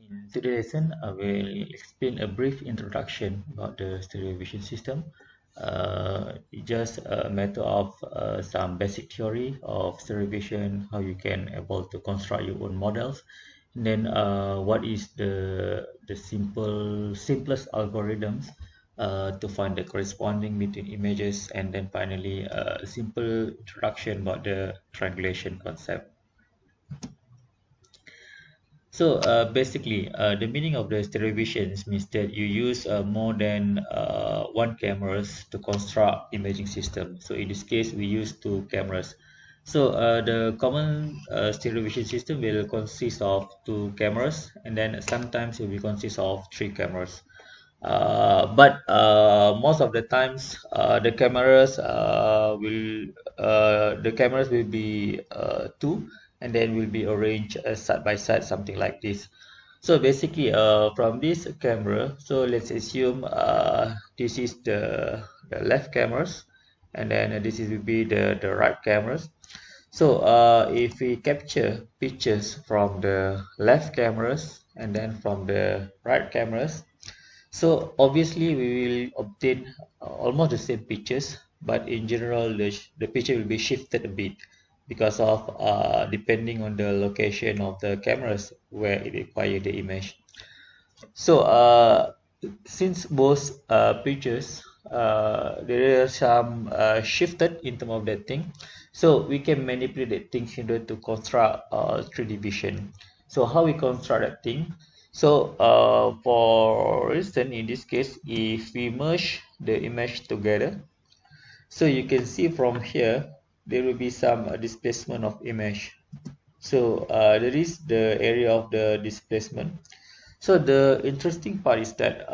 In today's lesson, I will explain a brief introduction about the stereo vision system. Just a matter of some basic theory of stereo vision, how you can able to construct your own models, and then what is the simplest algorithms to find the corresponding between images, and then finally a simple introduction about the triangulation concept. So basically, the meaning of the stereo visions means that you use more than one cameras to construct imaging system. So in this case, we use two cameras. So the common stereo vision system will consist of two cameras, and then sometimes it will consist of three cameras. But most of the times, the cameras will be two, and then will be arranged side by side, something like this. So basically, from this camera, so let's assume this is the left cameras, and then this is will be the right cameras. So if we capture pictures from the left cameras and then from the right cameras, so obviously we will obtain almost the same pictures, but in general the picture will be shifted a bit because of depending on the location of the cameras where it require the image. So since both pictures there are some shifted in terms of that thing, so we can manipulate that thing in order to construct 3D vision. So how we construct that thing? So for instance, in this case, if we merge the image together, so you can see from here there will be some displacement of image. So there is the area of the displacement. So the interesting part is that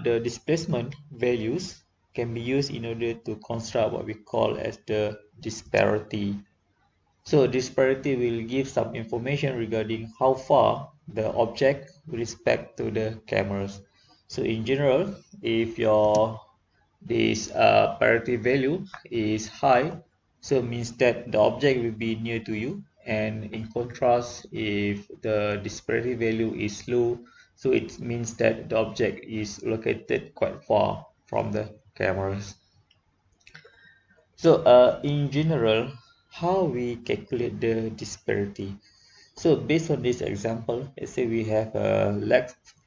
the displacement values can be used in order to construct what we call as the disparity. So disparity will give some information regarding how far the object with respect to the cameras. So in general, if your this parity value is high, so means that the object will be near to you, and in contrast, if the disparity value is low, so it means that the object is located quite far from the cameras. So in general, how we calculate the disparity? So based on this example, let's say we have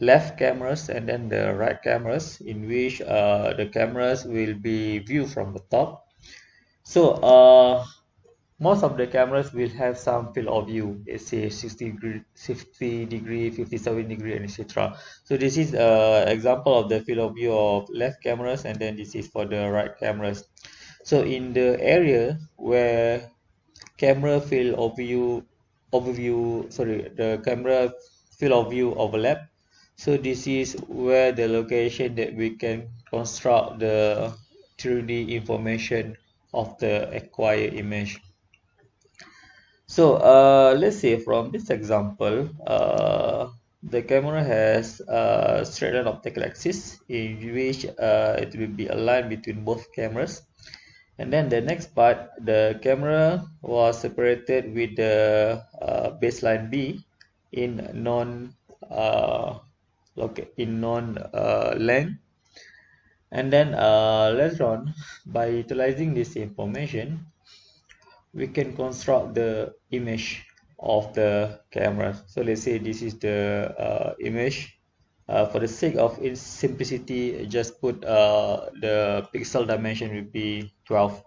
left cameras and then the right cameras, in which the cameras will be viewed from the top. So most of the cameras will have some field of view, let's say 60 degree, 57 degree, and etc. So this is example of the field of view of left cameras, and then this is for the right cameras. So in the area where camera field of view the camera field of view overlap, so this is where the location that we can construct the 3D information of the acquired image. So let's say from this example, the camera has a straight line optical axis in which it will be aligned between both cameras. And then the next part, the camera was separated with the baseline B in non length. And then later on, by utilizing this information, we can construct the image of the camera. So let's say this is the image. For the sake of its simplicity, just put the pixel dimension will be 12.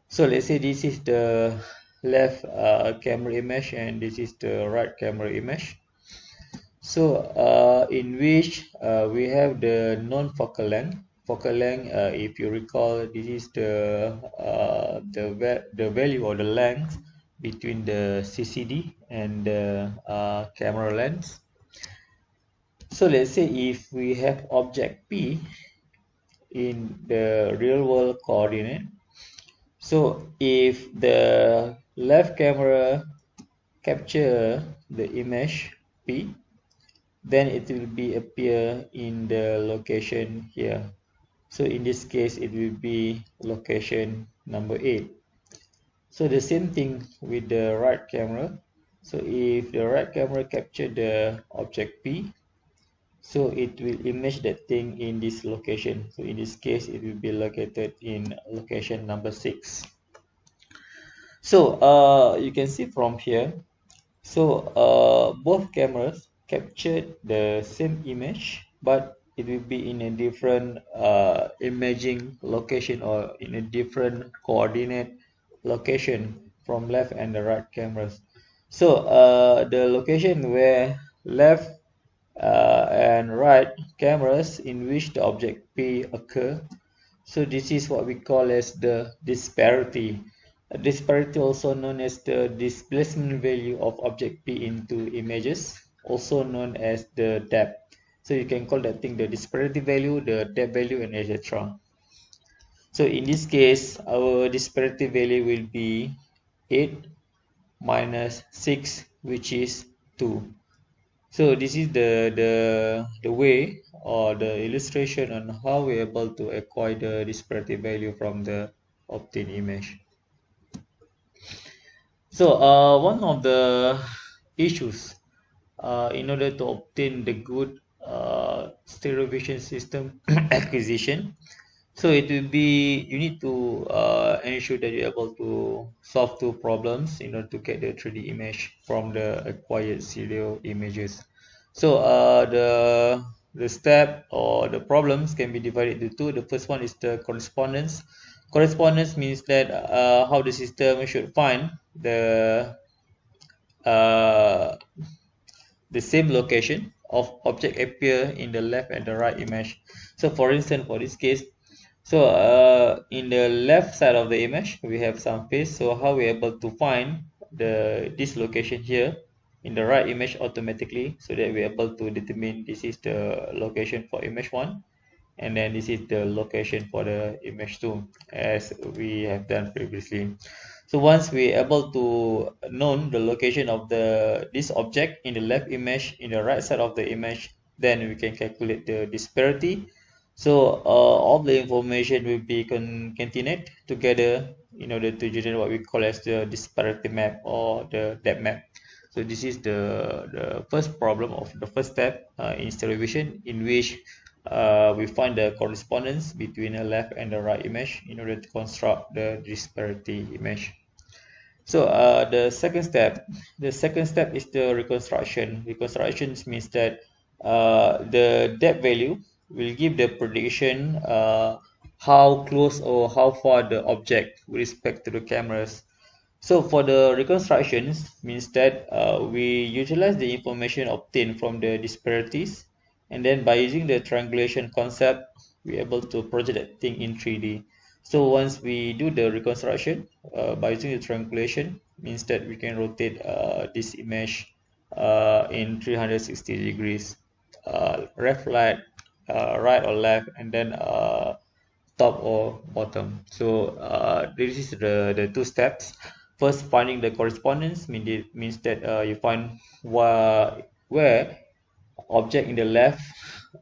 So let's say this is the left camera image and this is the right camera image. So in which we have the non-focal length. Focal length, if you recall, this is the value or the length between the CCD and the camera lens. So let's say if we have object P in the real world coordinate, so if the left camera capture the image P, then it will be appear in the location here. So in this case, it will be location number 8. So the same thing with the right camera. So if the right camera capture the object P, so it will image that thing in this location. So in this case, it will be located in location number 6. So you can see from here, so both cameras captured the same image, but it will be in a different imaging location, or in a different coordinate location from left and the right cameras. So the location where left and right cameras in which the object P occur, so this is what we call as the disparity. Disparity, also known as the displacement value of object P into images, also known as the depth. So you can call that thing the disparity value, the depth value, and etc. So in this case, our disparity value will be 8 minus 6, which is 2. So this is the way, or the illustration on how we're able to acquire the disparity value from the obtained image. So one of the issues in order to obtain the good stereo vision system acquisition, so it will be, you need to ensure that you're able to solve two problems in order to get the 3D image from the acquired stereo images. So the step or the problems can be divided into two. The first one is the correspondence. Correspondence means that how the system should find uh, the same location of object appear in the left and the right image. So for instance, for this case, so in the left side of the image we have some face. So how we able to find this location here in the right image automatically, so that we're able to determine this is the location for image 1, and then this is the location for the image 2, as we have done previously. So once we able to know the location of this object in the left image, in the right side of the image, then we can calculate the disparity. So all the information will be concatenated together in order to generate what we call as the disparity map, or the depth map. So this is the first problem of the first step in stereo vision, in which we find the correspondence between the left and the right image in order to construct the disparity image. So the second step is the reconstruction. Reconstruction means that the depth value will give the prediction how close or how far the object with respect to the cameras. So for the reconstructions means that we utilize the information obtained from the disparities, and then by using the triangulation concept, we're able to project that thing in 3D. So once we do the reconstruction by using the triangulation, means that we can rotate this image in 360 degrees, left, right or left, and then top or bottom. So this is the two steps. First, finding the correspondence means that you find where object in the left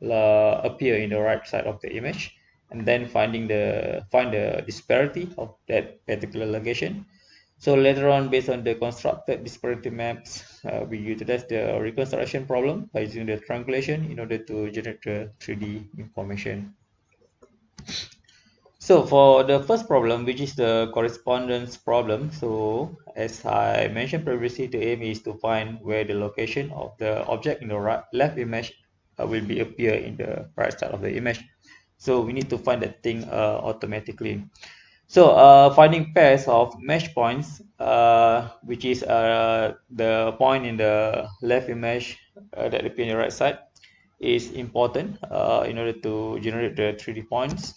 appear in the right side of the image, and then find the disparity of that particular location. So later on, based on the constructed disparity maps, we utilize the reconstruction problem by using the triangulation in order to generate the 3D information. So for the first problem, which is the correspondence problem, so as I mentioned previously, the aim is to find where the location of the object in the left image will be appear in the right side of the image. So we need to find that thing automatically. So finding pairs of mesh points, which is the point in the left image that appear in the right side, is important in order to generate the 3D points.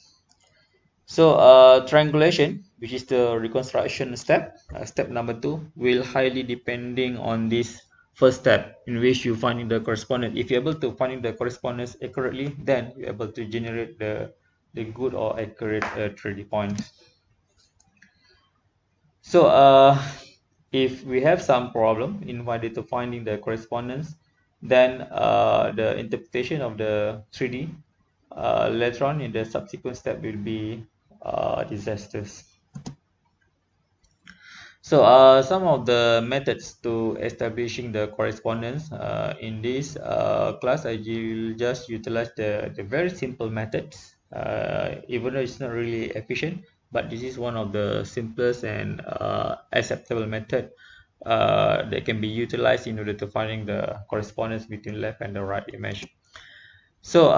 So triangulation, which is the reconstruction step, step number 2, will highly depending on this first step, in which you finding the correspondence. If you're able to finding the correspondence accurately, then you're able to generate the good or accurate 3D points. So if we have some problem in order to finding the correspondence, then the interpretation of the 3D later on in the subsequent step will be disastrous. So some of the methods to establishing the correspondence in this class, I will just utilize the very simple methods, even though it's not really efficient, but this is one of the simplest and acceptable method that can be utilized in order to finding the correspondence between left and the right image. So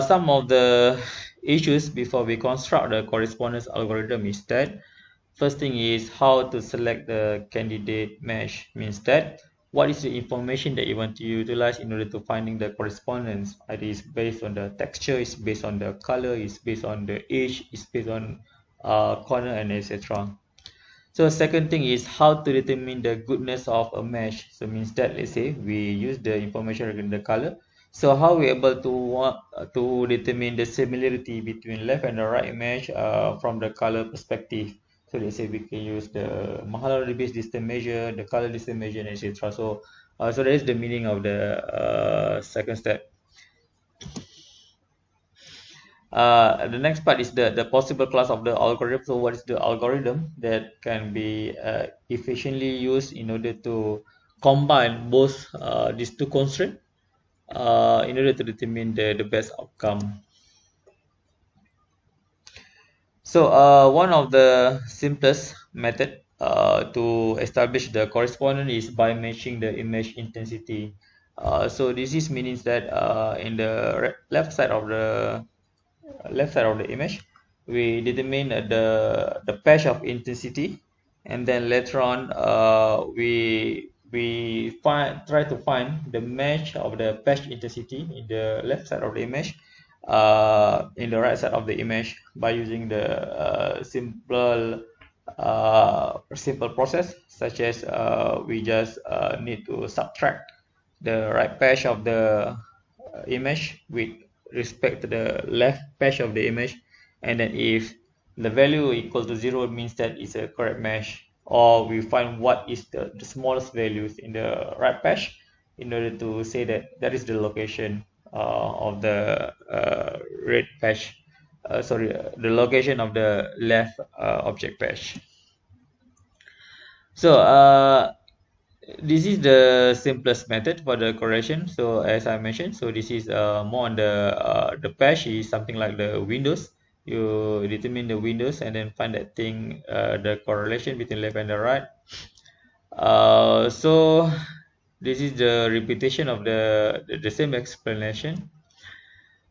some of the issues before we construct the correspondence algorithm is that first thing is how to select the candidate mesh, means that what is the information that you want to utilize in order to finding the correspondence. It is based on the texture, it's based on the color, it's based on the age, it's based on corner and etc. So second thing is how to determine the goodness of a mesh. So means that let's say we use the information regarding the color. So how we able to determine the similarity between left and the right mesh from the color perspective. So let's say we can use the Mahara based distance measure, the color distance measure, and etc. So that is the meaning of the second step. The next part is the possible class of the algorithm. So what is the algorithm that can be efficiently used in order to combine both these two constraints in order to determine the best outcome. So one of the simplest method to establish the correspondence is by matching the image intensity. So this is means that in the left side of the image, we determine the patch of intensity, and then later on we try to find the match of the patch intensity in the left side of the image in the right side of the image by using the simple process, such as we just need to subtract the right patch of the image with respect to the left patch of the image, and then if the value equal to 0 means that it's a correct mesh, or we find what is the smallest values in the right patch in order to say that that is the location of the red patch, the location of the left object patch. So this is the simplest method for the correlation. So as I mentioned, so this is more on the patch is something like the windows. You determine the windows and then find that thing, the correlation between left and the right. So this is the repetition of the same explanation.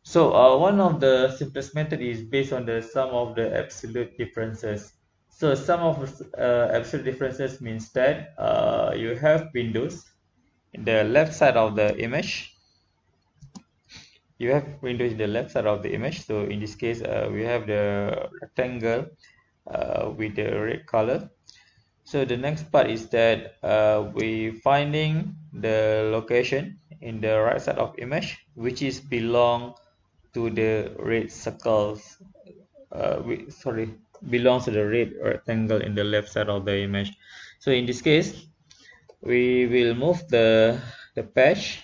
So one of the simplest method is based on the sum of the absolute differences. So sum of absolute differences means that you have windows in the left side of the image. You have windows in the left side of the image. So in this case, we have the rectangle with the red color. So the next part is that we finding the location in the right side of image, which is belong to the red circles. Belongs to the red rectangle in the left side of the image. So in this case, we will move the patch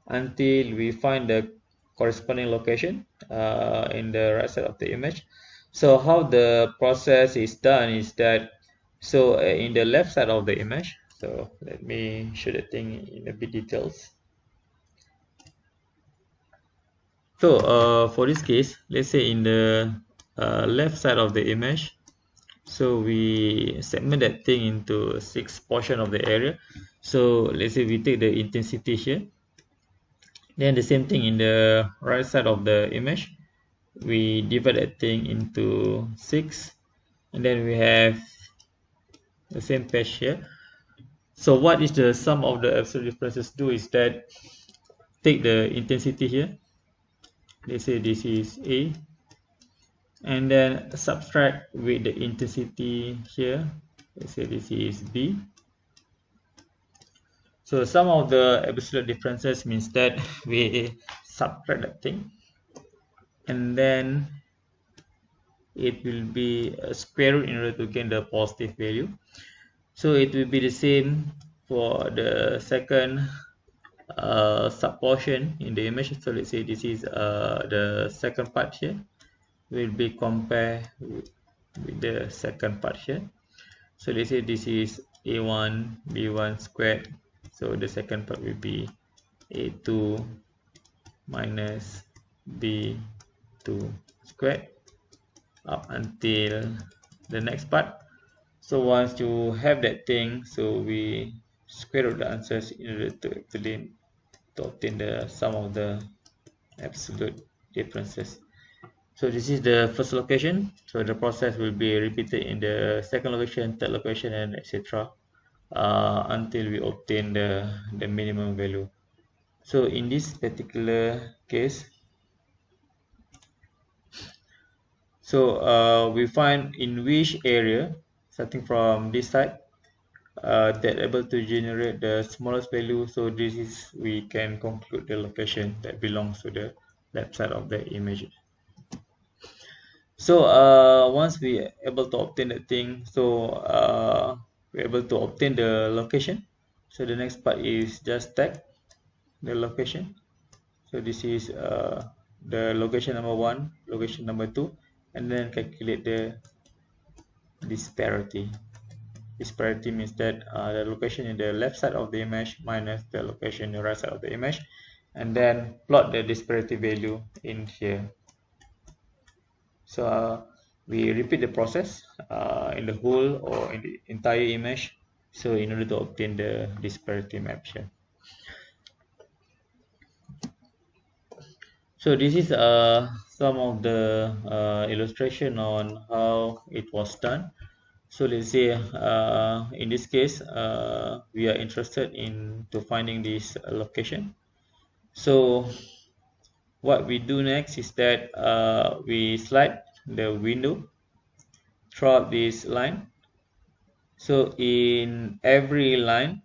until we find the corresponding location in the right side of the image. So how the process is done is that, so in the left side of the image, so let me show the thing in a bit details. So for this case, let's say in the left side of the image, so we segment that thing into 6 portion of the area. So let's say we take the intensity here, then the same thing in the right side of the image, we divide that thing into 6, and then we have the same patch here. So what is the sum of the absolute differences do is that take the intensity here, let's say this is A, and then subtract with the intensity here, let's say this is B. So sum of the absolute differences means that we subtract that thing, and then it will be a square root in order to gain the positive value. So it will be the same for the second subportion in the image. So let's say this is the second part here, will be compared with the second part here. So let's say this is a1 b1 squared. So the second part will be a2 minus b2 squared up until the next part. So once you have that thing, so we square root the answers in order to obtain the sum of the absolute differences. So this is the first location. So the process will be repeated in the second location, third location, and etc. Until we obtain the minimum value. So in this particular case, so we find in which area, starting from this side, that able to generate the smallest value. So this is we can conclude the location that belongs to the left side of the image. So once we able to obtain that thing, so we're able to obtain the location. So the next part is just tag the location. So this is the location number 1, location number 2, and then calculate the disparity. Disparity means that the location in the left side of the image minus the location in the right side of the image, and then plot the disparity value in here. So we repeat the process in the whole or in the entire image, so in order to obtain the disparity map here. So this is some of the illustration on how it was done. So let's say in this case we are interested in to finding this location. So what we do next is that we slide the window throughout this line. So in every line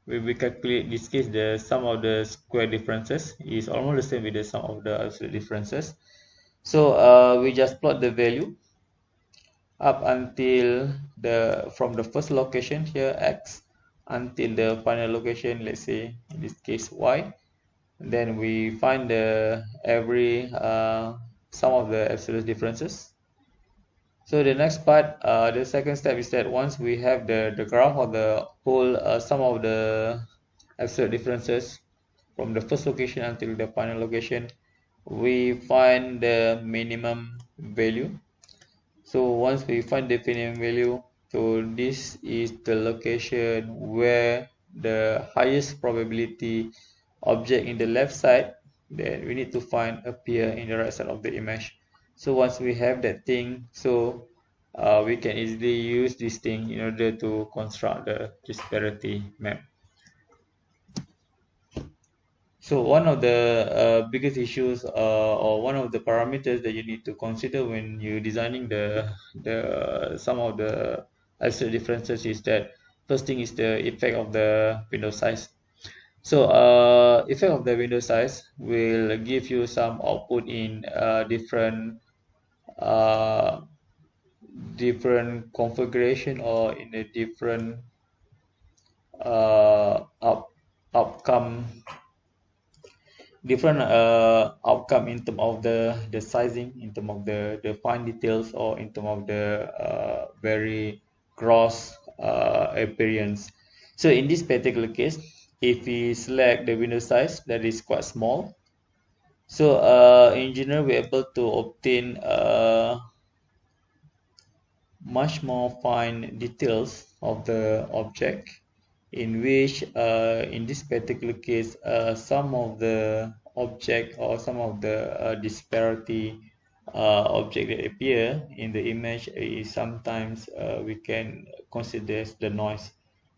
we calculate, in this case, the sum of the square differences is almost the same with the sum of the absolute differences. So we just plot the value up until from the first location here x until the final location, let's say in this case y. Then we find the every sum of the absolute differences. So the next part, the second step is that once we have the graph of the whole sum of the absolute differences from the first location until the final location, we find the minimum value. So once we find the minimum value, so this is the location where the highest probability object in the left side that we need to find appear in the right side of the image. So once we have that thing, so we can easily use this thing in order to construct the disparity map. So one of the biggest issues or one of the parameters that you need to consider when you're designing the some of the absolute differences is that first thing is the effect of the window size. So effect of the window size will give you some output in uh, different configuration or in a different uh, up, outcome different outcome in terms of the sizing, in terms of the fine details, or in terms of the very gross appearance. So in this particular case, if we select the window size that is quite small, so in general we're able to obtain much more fine details of the object, in which in this particular case some of the object or some of the disparity object that appear in the image is sometimes we can consider as the noise,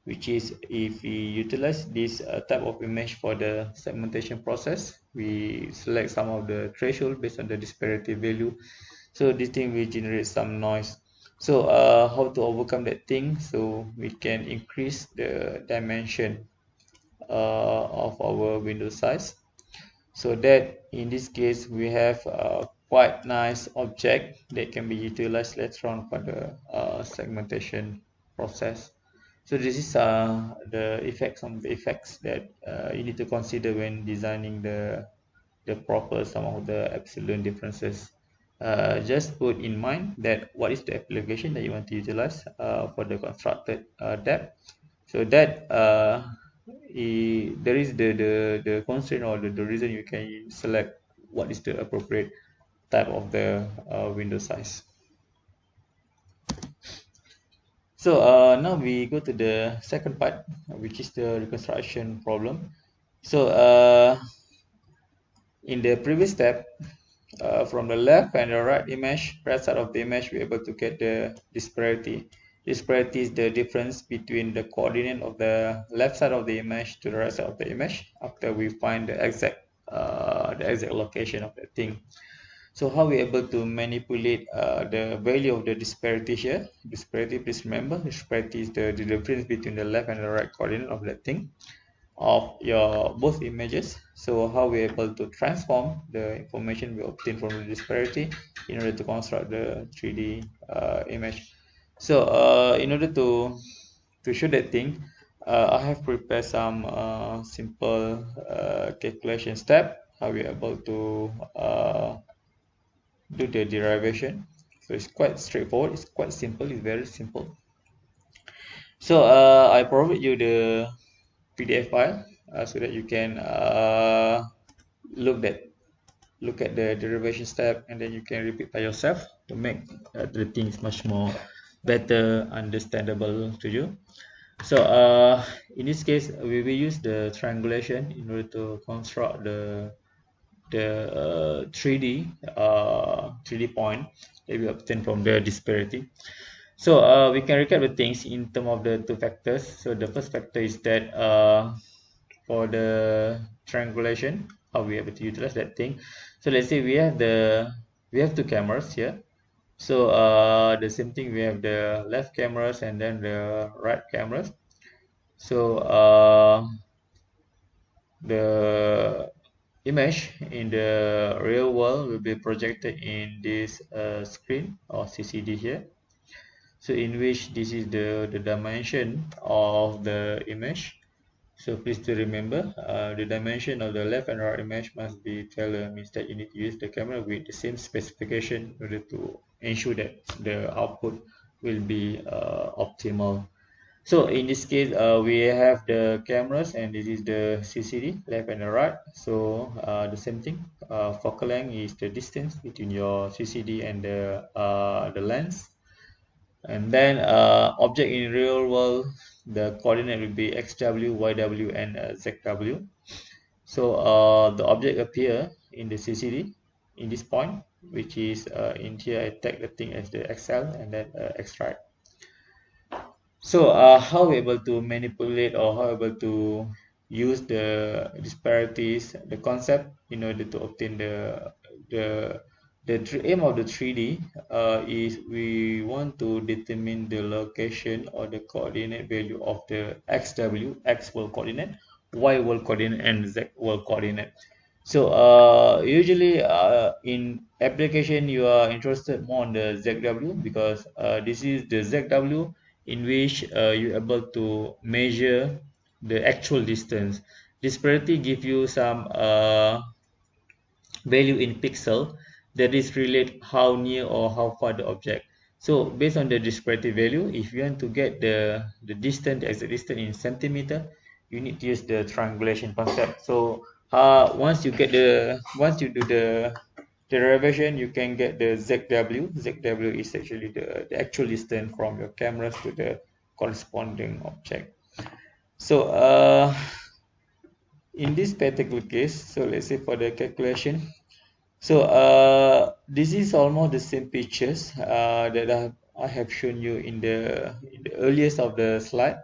which is if we utilize this type of image for the segmentation process, we select some of the threshold based on the disparity value, so this thing will generate some noise. So how to overcome that thing? So we can increase the dimension of our window size, so that in this case we have a quite nice object that can be utilized later on for the segmentation process. So this is the effects, some of the effects that you need to consider when designing the proper sum of the absolute differences just put in mind that what is the application that you want to utilize for the constructed depth. So that there is the constraint or the reason you can select what is the appropriate type of the window size. So now we go to the second part, which is the reconstruction problem. So in the previous step, from the left and the right side of the image, we're able to get the disparity. Disparity is the difference between the coordinate of the left side of the image to the right side of the image after we find the exact location of the thing. So how we able to manipulate the value of the disparity here? Disparity, please remember, disparity is the difference between the left and the right coordinate of that thing of your both images. So how we able to transform the information we obtain from the disparity in order to construct the 3D image. So in order to show that thing, I have prepared some simple calculation step how we able to do the derivation. So it's quite straightforward, it's quite simple, it's very simple. So I provide you the PDF file so that you can look at the derivation step, and then you can repeat by yourself to make the things much more better understandable to you. So in this case, we will use the triangulation in order to construct the 3D point that we obtain from the disparity. So we can recap the things in terms of the two factors. So the first factor is that for the triangulation, how we able to utilize that thing. So let's say we have two cameras here. So the same thing, we have the left cameras and then the right cameras. So the image in the real world will be projected in this screen or CCD here. So in which this is the dimension of the image. So please do remember the dimension of the left and right image must be tailored, means that you need to use the camera with the same specification in order to ensure that the output will be optimal. So in this case, we have the cameras, and this is the CCD, left and the right. So the same thing. Focal length is the distance between your CCD and the lens. And then object in real world, the coordinate will be xw, yw, and zw. So the object appear in the CCD in this point, which is in here I tag the thing as the XL and then X right. So how we able to manipulate or how able to use the disparities, the concept in order to obtain the aim of the 3D is we want to determine the location or the coordinate value of the xw, x world coordinate, y world coordinate, and z world coordinate. So usually in application you are interested more on the ZW because this is the ZW in which you're able to measure the actual distance. Disparity give you some value in pixel that is relate how near or how far the object. So based on the disparity value, if you want to get the distance, the exact distance in centimeter, you need to use the triangulation concept. So once you do the derivation, you can get the ZW. ZW is actually the actual distance from your cameras to the corresponding object. So in this particular case, so let's say for the calculation, so this is almost the same pictures that I have shown you in the earliest of the slide.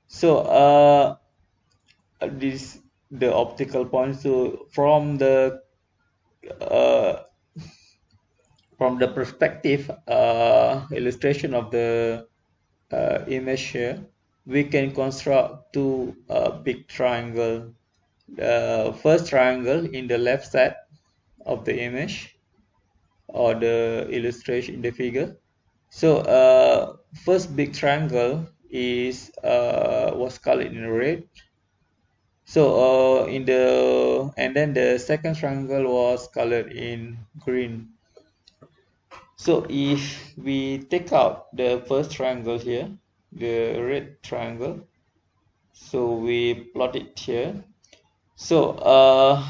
So this the optical point. So from the perspective illustration of the image here, we can construct two big triangle. The first triangle in the left side of the image or the illustration in the figure. So first big triangle is was colored in red. So and then the second triangle was colored in green. So if we take out the first triangle here, the red triangle, so we plot it here. So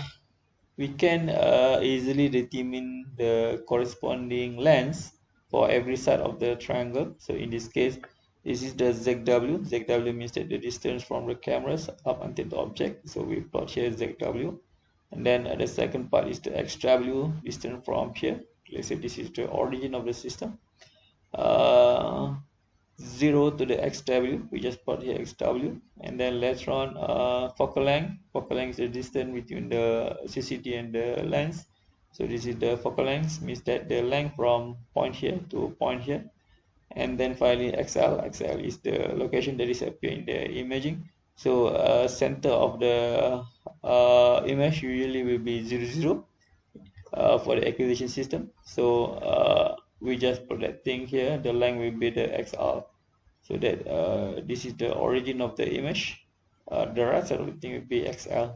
we can easily determine the corresponding lengths for every side of the triangle. So in this case, this is the ZW. ZW means that the distance from the cameras up until the object. So we plot here ZW. And then the second part is the XW, distance from here. Let's say this is the origin of the system. 0 to the XW, we just plot here XW. And then later on, focal length is the distance between the CCD and the lens. So this is the focal length, means that the length from point here to point here. And then finally XL is the location that is appearing in the imaging. So center of the image usually will be 0, 0 for the acquisition system. So we just put that thing here, the length will be the XL, so that this is the origin of the image. The right side of the thing will be XL.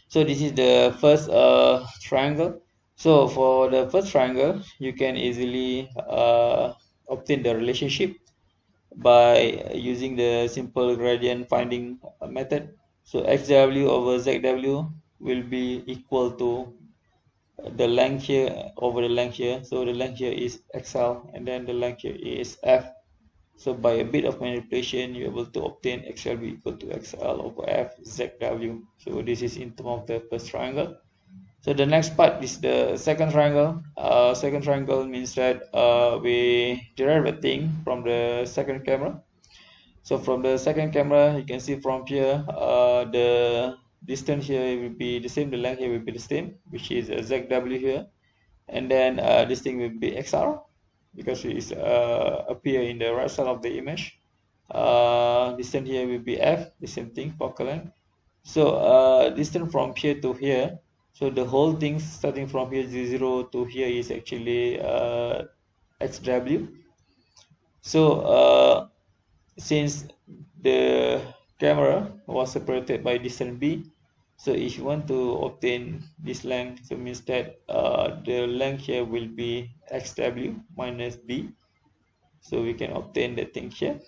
So this is the first triangle. So for the first triangle, you can easily obtain the relationship by using the simple gradient finding method. So XW over ZW will be equal to the length here over the length here. So the length here is XL and then the length here is F. So by a bit of manipulation, you're able to obtain XL equal to XL over F ZW. So this is in terms of the first triangle. So the next part is the second triangle. Second triangle means that we derive a thing from the second camera. So from the second camera, you can see from here, the distance here will be the same, the length here will be the same, which is ZW here. And then this thing will be XR, because it is appear in the right side of the image. Distance here will be F, the same thing, focal length. So distance from here to here, so the whole thing starting from here 0 to here is actually XW. So since the camera was separated by distance B, so if you want to obtain this length, so means that the length here will be XW minus B. So we can obtain that thing here.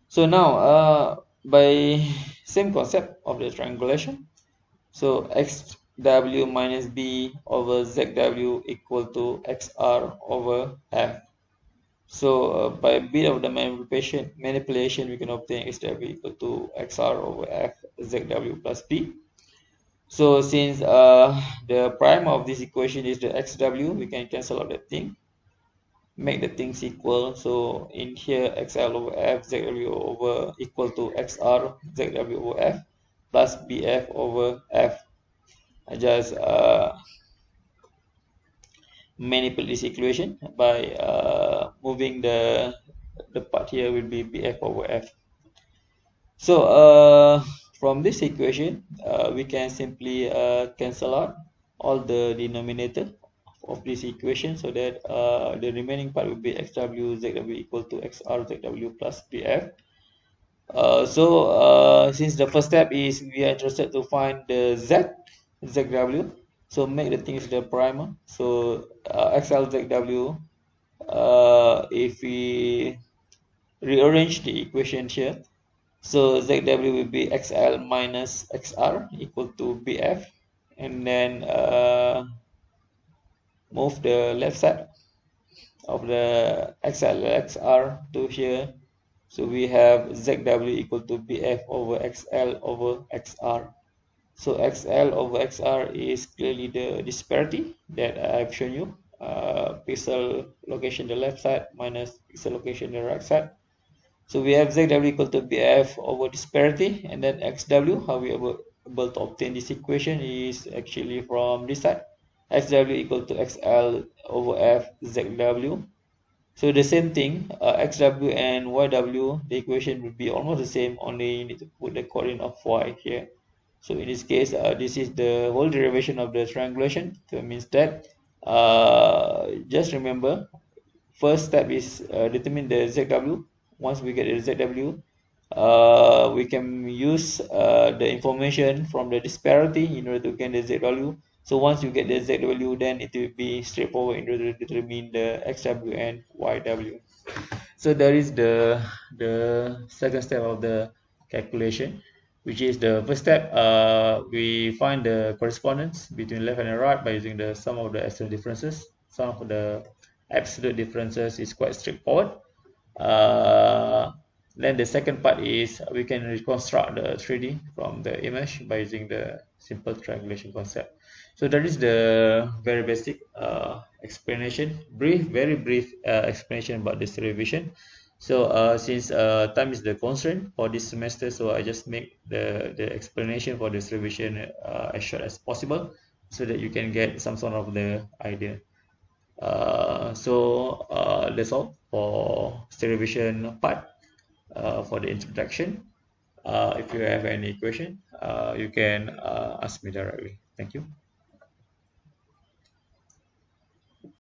So now by same concept of the triangulation, so XW minus B over ZW equal to XR over F. So by a bit of the manipulation, we can obtain XW equal to XR over F ZW plus B. So since the prime of this equation is the XW, we can cancel out that thing, make the things equal. So in here, XL over F ZW over equal to XR ZW over F plus BF over F. I just manipulate this equation by moving the part here will be BF over F. So from this equation, we can simply cancel out all the denominator of this equation, so that the remaining part will be XW ZW equal to XR ZW plus BF. So since the first step is we are interested to find the ZW, so make the things the primer. So XL ZW, if we rearrange the equation here, so ZW will be XL minus XR equal to BF, and then move the left side of the XL XR to here. So we have ZW equal to BF over XL over XR. So XL over XR is clearly the disparity that I've shown you. Pixel location the left side minus pixel location the right side. So we have ZW equal to BF over disparity, and then XW, how we are able to obtain this equation is actually from this side. XW equal to XL over F ZW. So the same thing, XW and YW, the equation will be almost the same, only you need to put the coordinate of Y here. So in this case, this is the whole derivation of the triangulation. So it means that just remember, first step is determine the ZW. Once we get the ZW, we can use the information from the disparity in order to gain the ZW. So once you get the Z value, then it will be straightforward in order to determine the XW and YW. So there is the second step of the calculation, which is the first step. We find the correspondence between left and right by using the sum of the absolute differences. Sum of the absolute differences is quite straightforward. Uh, then the second part is we can reconstruct the 3D from the image by using the simple triangulation concept. So that is the very basic explanation, very brief explanation about the stereo vision. So since time is the constraint for this semester, so I just make the explanation for the stereo vision as short as possible, so that you can get some sort of the idea. That's all for stereo vision part for the introduction. If you have any question, you can ask me directly. Thank you.